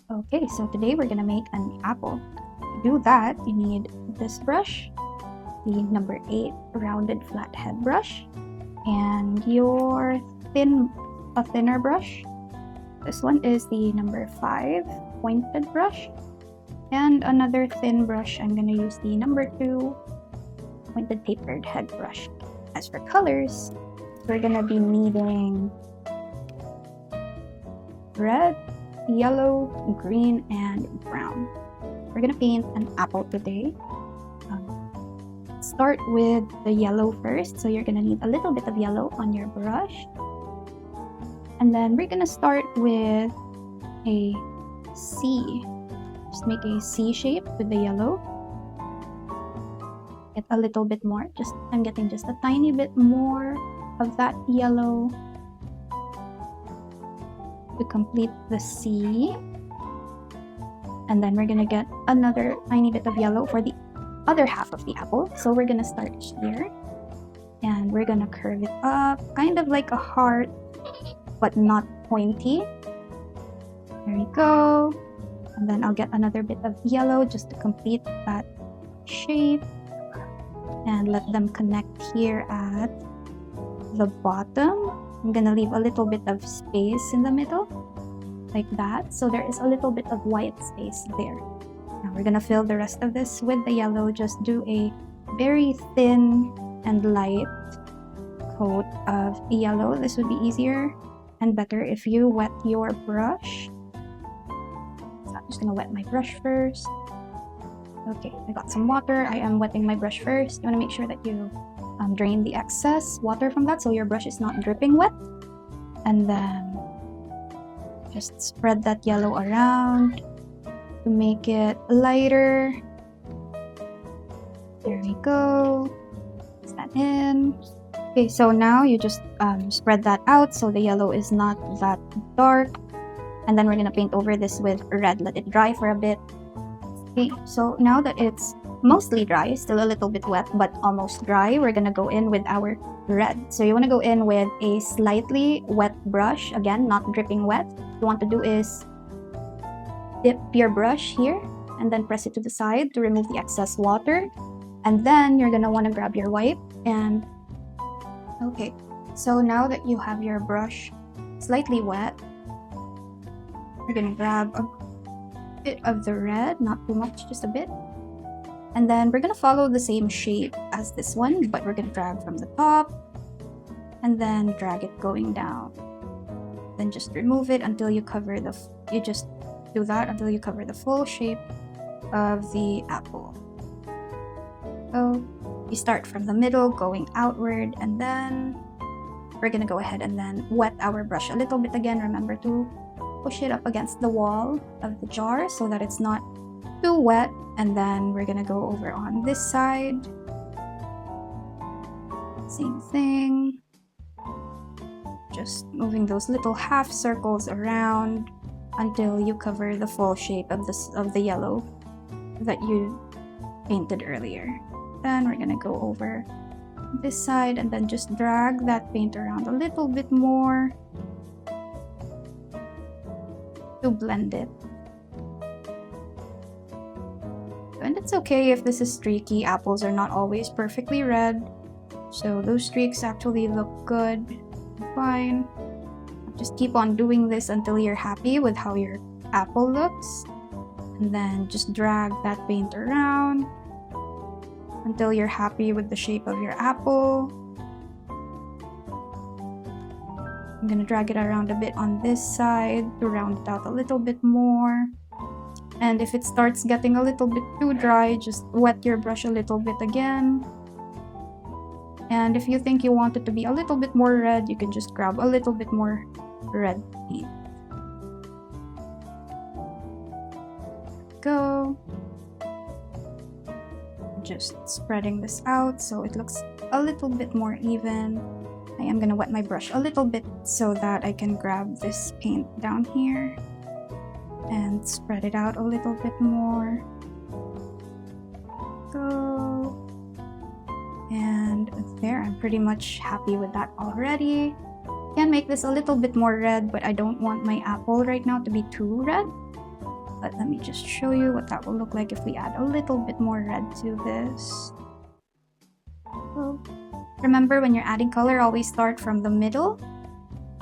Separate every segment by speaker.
Speaker 1: Okay, so today we're gonna make an apple. To do that, you need this brush, the number 8 rounded flathead brush, and your thinner brush. This one is the number 5 pointed brush, and another thin brush. I'm gonna use the number 2 pointed tapered head brush. As for colors, we're gonna be needing red, yellow, green, and brown. We're gonna paint an apple today. Start with the yellow first, so you're gonna need a little bit of yellow on your brush, and then we're gonna start with a C. Just make a C shape with the yellow. Get a little bit more. I'm getting just a tiny bit more of that yellow to complete the C, and then we're gonna get another tiny bit of yellow for the other half of the apple. So we're gonna start here, and we're gonna curve it up, kind of like a heart, but not pointy. There we go. And then I'll get another bit of yellow just to complete that shape, and let them connect here at the bottom. I'm gonna leave a little bit of space in the middle, like that, so there is a little bit of white space there. Now we're gonna fill the rest of this with the yellow. Just do a very thin and light coat of yellow. This would be easier and better if you wet your brush. So I'm just gonna wet my brush first. Okay, I got some water. I am wetting my brush first. You wanna make sure that you drain the excess water from that so your brush is not dripping wet. And then just spread that yellow around to make it lighter. There we go. Put that in. Okay, so now you just spread that out so the yellow is not that dark. And then we're gonna paint over this with red. Let it dry for a bit. Okay, so now that it's mostly dry, still a little bit wet, but almost dry, we're gonna go in with our red. So you wanna go in with a slightly wet brush, again, not dripping wet. What you want to do is dip your brush here and then press it to the side to remove the excess water. And then you're gonna wanna grab your wipe and, okay, so now that you have your brush slightly wet, you're gonna grab a bit of the red, not too much, just a bit. And then we're gonna follow the same shape as this one, but we're gonna drag from the top and then drag it going down. Then just remove it until you cover you just do that until you cover the full shape of the apple. So you start from the middle going outward, and then we're gonna go ahead and then wet our brush a little bit again. Remember to push it up against the wall of the jar so that it's not too wet. And then we're gonna go over on this side. Same thing. Just moving those little half circles around until you cover the full shape of the yellow that you painted earlier. Then we're gonna go over this side and then just drag that paint around a little bit more to blend it. And it's okay if this is streaky. Apples are not always perfectly red, so those streaks actually look good and fine. Just keep on doing this until you're happy with how your apple looks, and then just drag that paint around until you're happy with the shape of your apple. I'm gonna drag it around a bit on this side to round it out a little bit more. And if it starts getting a little bit too dry, just wet your brush a little bit again. And if you think you want it to be a little bit more red, you can just grab a little bit more red paint. Go. Just spreading this out so it looks a little bit more even. I am gonna wet my brush a little bit so that I can grab this paint down here and spread it out a little bit more. Go. And there, I'm pretty much happy with that already. Can make this a little bit more red, but I don't want my apple right now to be too red. But let me just show you what that will look like if we add a little bit more red to this. So, remember, when you're adding color, always start from the middle,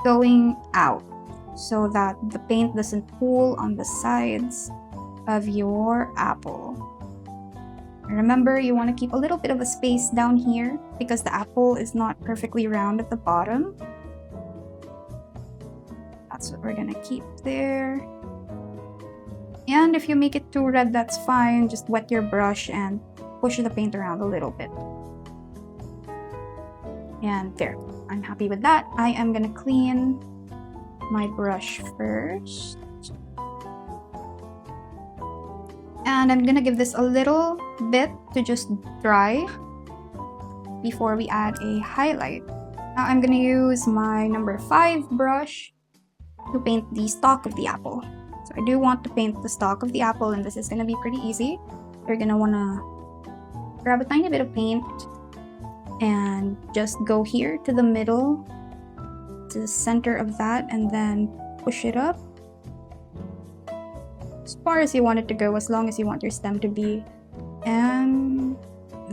Speaker 1: going out, so that the paint doesn't pool on the sides of your apple. Remember, you want to keep a little bit of a space down here because the apple is not perfectly round at the bottom. That's what we're gonna keep there. And if you make it too red, that's fine. Just wet your brush and push the paint around a little bit. And there, I'm happy with that. I am gonna clean my brush first. And I'm gonna give this a little bit to just dry before we add a highlight. Now I'm gonna use my number 5 brush to paint the stalk of the apple. So I do want to paint the stalk of the apple, and this is gonna be pretty easy. You're gonna wanna grab a tiny bit of paint and just go here to the middle, to the center of that, and then push it up as far as you want it to go, as long as you want your stem to be. And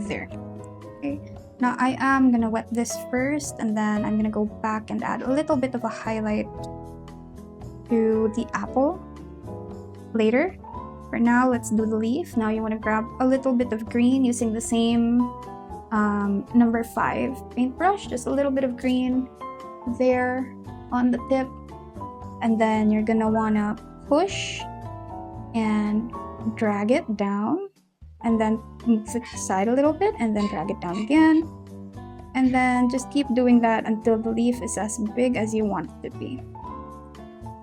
Speaker 1: there. Okay. Now I am gonna wet this first, and then I'm gonna go back and add a little bit of a highlight to the apple later. For now, let's do the leaf. Now you want to grab a little bit of green using the same number 5 paintbrush, just a little bit of green there on the tip, and then you're gonna want to push and drag it down, and then move it aside a little bit, and then drag it down again, and then just keep doing that until the leaf is as big as you want it to be.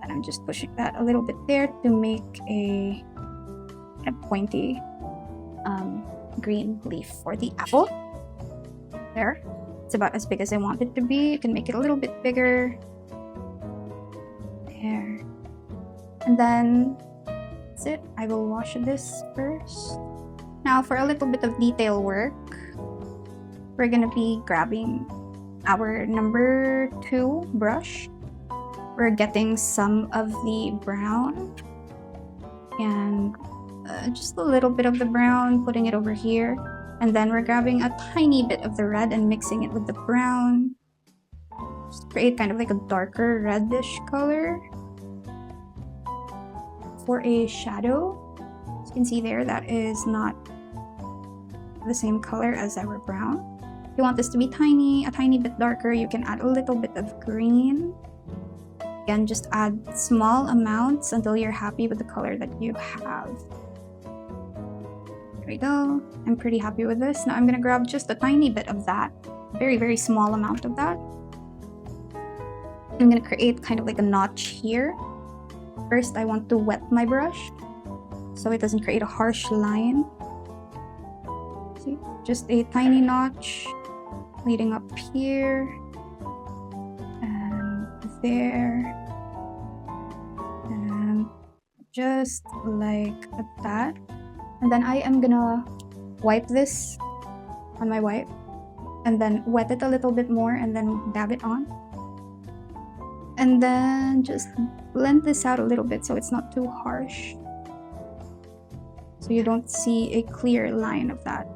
Speaker 1: And I'm just pushing that a little bit there to make a pointy green leaf for the apple. There, it's about as big as I want it to be. You can make it a little bit bigger. There. And then that's it. I will wash this first. Now for a little bit of detail work, we're gonna be grabbing our number 2 brush. We're getting some of the brown and just a little bit of the brown, putting it over here. And then we're grabbing a tiny bit of the red and mixing it with the brown. Just create kind of like a darker reddish color for a shadow. As you can see there, that is not the same color as our brown. If you want this to be a tiny bit darker, you can add a little bit of green. Again, just add small amounts until you're happy with the color that you have. There we go. I'm pretty happy with this. Now I'm gonna grab just a tiny bit of that, very, very small amount of that. I'm gonna create kind of like a notch here. First, I want to wet my brush so it doesn't create a harsh line. See, just a tiny notch leading up here and there, and just like that. And then I am gonna wipe this on my wipe and then wet it a little bit more and then dab it on. And then just blend this out a little bit so it's not too harsh, so you don't see a clear line of that.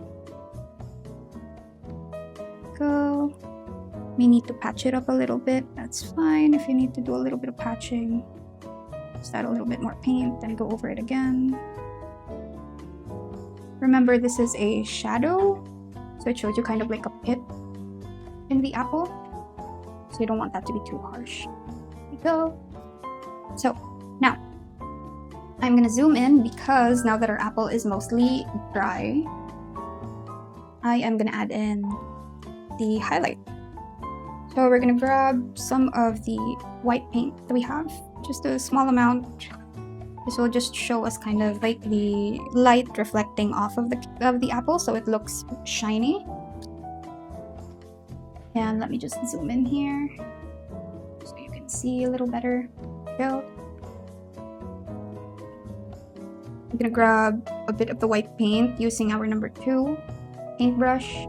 Speaker 1: Go. May need to patch it up a little bit. That's fine. If you need to do a little bit of patching, just add a little bit more paint and go over it again. Remember, this is a shadow, so it shows you kind of like a pit in the apple, so you don't want that to be too harsh. There we go. So now I'm gonna zoom in because now that our apple is mostly dry, I am gonna add in the highlight. So we're gonna grab some of the white paint that we have, just a small amount. This will just show us kind of like the light reflecting off of the apple, so it looks shiny. And let me just zoom in here so you can see a little better. Go. I'm gonna grab a bit of the white paint using our number 2 paintbrush,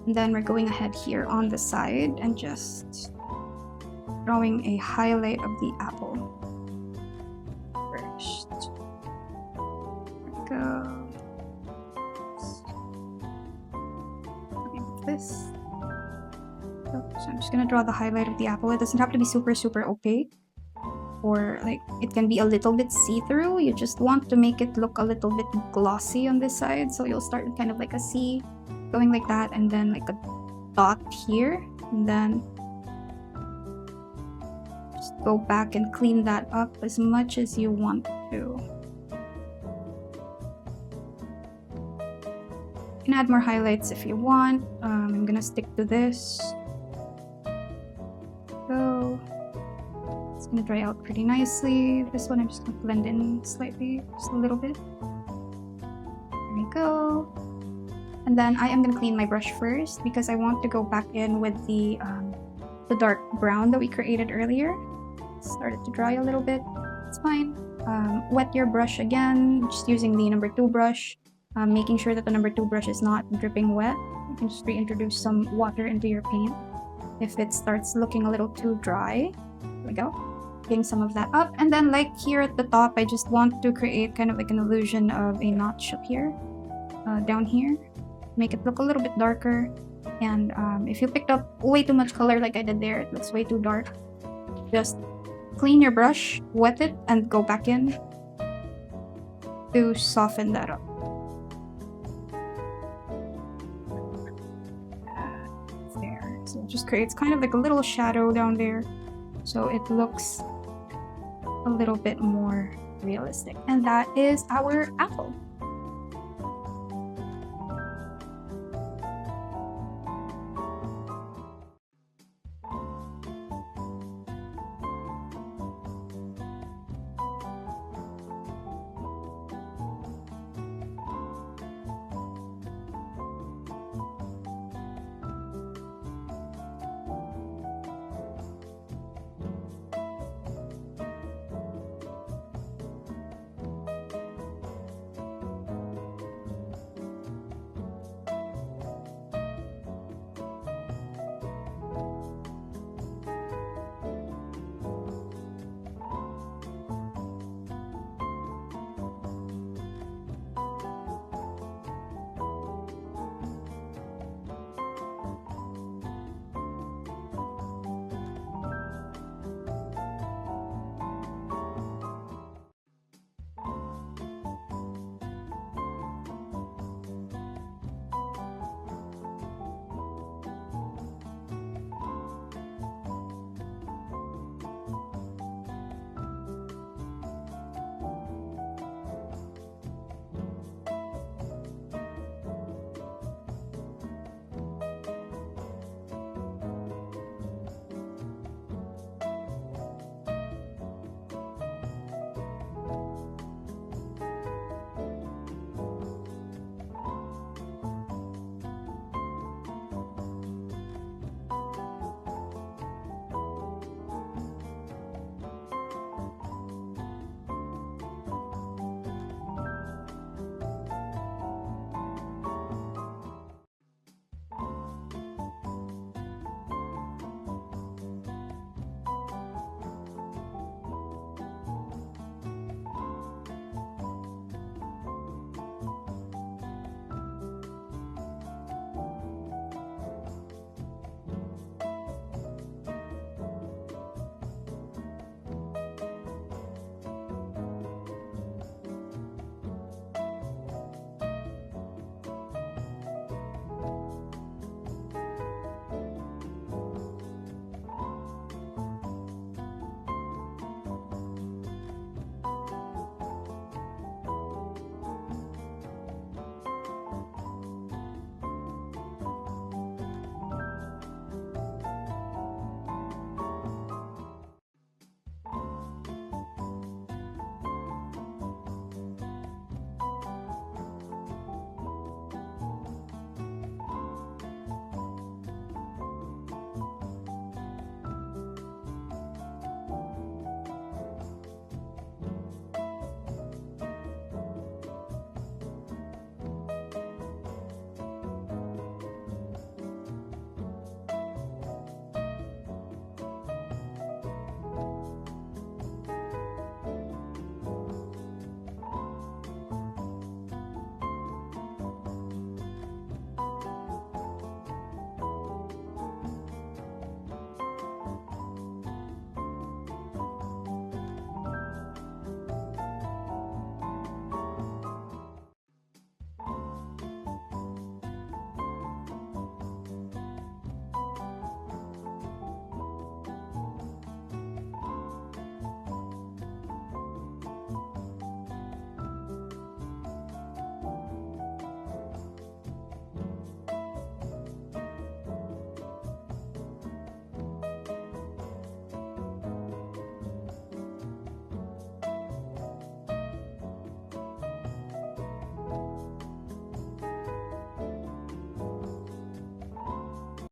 Speaker 1: and then we're going ahead here on the side and just drawing a highlight of the apple first. this. So I'm just gonna draw the highlight of the apple. It doesn't have to be super opaque, or like it can be a little bit see-through. You just want to make it look a little bit glossy on this side, so you'll start with kind of like a C going like that, and then like a dot here, and then just go back and clean that up as much as you want to. You can add more highlights if you want. I'm gonna stick to this. So it's gonna dry out pretty nicely. This one I'm just gonna blend in slightly, just a little bit. There we go. And then I am gonna clean my brush first because I want to go back in with the dark brown that we created earlier. It started to dry a little bit. It's fine. Wet your brush again, just using the number 2 brush. Making sure that the number 2 brush is not dripping wet. You can just reintroduce some water into your paint if it starts looking a little too dry. There we go. Getting some of that up. And then like here at the top, I just want to create kind of like an illusion of a notch up here, down here. Make it look a little bit darker. And if you picked up way too much color like I did there, it looks way too dark. Just clean your brush, wet it, and go back in to soften that up. There. So it just creates kind of like a little shadow down there, so it looks a little bit more realistic. And that is our apple.